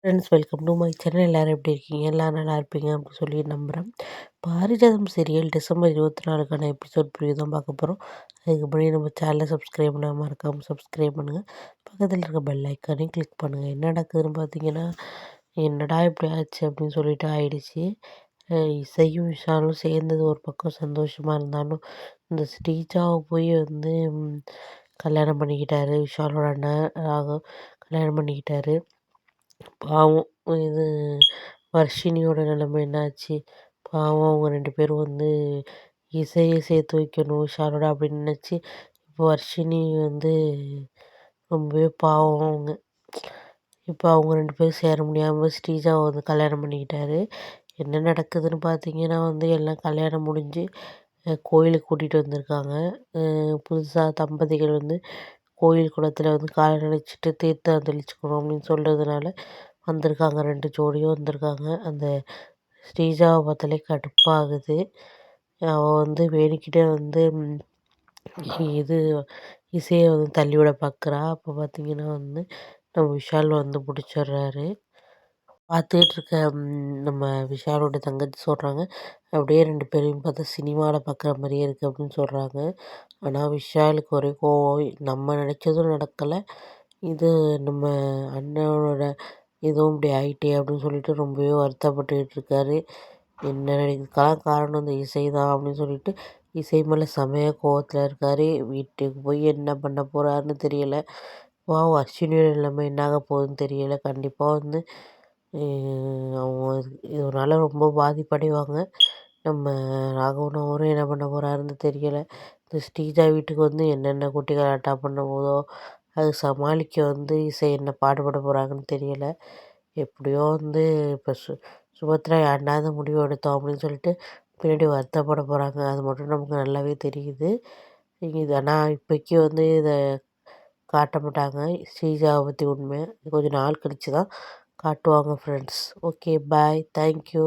Friends welcome to my channel. எல்லோரும் எப்படி இருக்கீங்க? எல்லாம் நல்லா இருப்பீங்க அப்படின்னு சொல்லி நம்புகிறேன். பாரிஜாதம் சீரியல் டிசம்பர் 24க்கான எபிசோட் ப்ரிவ்யூ தான் பார்க்க போகிறோம். அதுக்கு முன்னாடி நம்ம சேனலை சப்ஸ்கிரைப் பண்ணாமல் மறக்காமல் சப்ஸ்கிரைப் பண்ணுங்கள். பக்கத்தில் இருக்க பெல் ஐக்கானையும் கிளிக் பண்ணுங்கள். என்ன நடக்குதுன்னு பார்த்தீங்கன்னா, என்னடா இப்படி ஆச்சு அப்படின்னு சொல்லிட்டு ஆயிடுச்சு. இசையும் விஷாலும் சேர்ந்தது ஒரு பக்கம் சந்தோஷமாக இருந்தாலும், இந்த ஸ்ரீஜாவை போய் கல்யாணம் பண்ணிக்கிட்டாரு. விஷாலோட அண்ணன் ராகவ் கல்யாணம் பண்ணிக்கிட்டாரு. பாவம் இது வர்ஷினியோட நிலைமை என்னாச்சு? பாவம் அவங்க 2 பேரும் இசைய சேர்த்து வைக்கணும் விஷாலோட அப்படின்னு நினச்சி, இப்போ வர்ஷினி ரொம்பவே பாவம் அவங்க. இப்போ அவங்க 2 பேரும் சேர முடியாமல் ஸ்ரீஜாவை கல்யாணம் பண்ணிக்கிட்டாரு. என்ன நடக்குதுன்னு பார்த்தீங்கன்னா எல்லாம் கல்யாணம் முடிஞ்சு கோயிலுக்கு கூட்டிகிட்டு வந்திருக்காங்க. புதுசாக தம்பதிகள் கோயில் குளத்துல காலை நனைச்சிட்டு தீர்த்தம் தெளிச்சுக்கணும் அப்படின்னு சொல்கிறதுனால வந்திருக்காங்க. 2 ஜோடியும் வந்திருக்காங்க. அந்த ஸ்ரீஜாவை பார்த்தாலே கடுப்பாகுது. அவள் வேடிக்கிட்டே இது இசையை தள்ளிவிட பார்க்குறா. அப்போ பார்த்தீங்கன்னா நம்ம விஷால் பிடிச்சிடுறாரு. பார்த்துக்கிட்டு இருக்க நம்ம விஷாலோட தங்கச்சி சொல்கிறாங்க, அப்படியே 2 பேரையும் பார்த்தா சினிமாவில் பார்க்குற மாதிரியே இருக்குது அப்படின்னு சொல்கிறாங்க. ஆனால் விஷாலுக்கு ஒரே கோவம். நம்ம நினச்சதும் நடக்கலை, இது நம்ம அண்ணனோட இதுவும் இப்படி ஆயிட்டே அப்படின்னு சொல்லிட்டு ரொம்பவே வருத்தப்பட்டுக்கிட்டு இருக்காரு. என்ன இதுக்கெல்லாம் காரணம் இந்த இசை தான் அப்படின்னு சொல்லிட்டு இசை மேலே செமையாக கோவத்தில் இருக்கார். வீட்டுக்கு போய் என்ன பண்ண போகிறாருன்னு தெரியலை. அஸ்வினியோட நிலைமை என்னாக போகுதுன்னு தெரியலை. கண்டிப்பாக அவங்க இதனால் ரொம்ப பாதிப்படைவாங்க. நம்ம ராகவனும் என்ன பண்ண போகிறாருன்னு தெரியலை. இந்த ஸ்ரீஜா வீட்டுக்கு என்னென்ன குட்டி கலாட்டா பண்ண போதோ, அது சமாளிக்க இசை என்ன பாடுபட போகிறாங்கன்னு தெரியலை. எப்படியோ இப்போ சுபத்ரா ஏன்டா இந்த முடிவு எடுத்தோம் அப்படின்னு சொல்லிட்டு பின்னாடி வருத்தப்பட போகிறாங்க. அது மட்டும் நமக்கு நல்லாவே தெரியுது. இது ஆனால் இப்போக்கி இதை காட்ட மாட்டாங்க. ஸ்ரீஜாவை பற்றி உண்மை கொஞ்சம் நாள் கழித்து தான் காட்டுவாங்க ஃப்ரெண்ட்ஸ். Okay bye. தேங்க்யூ.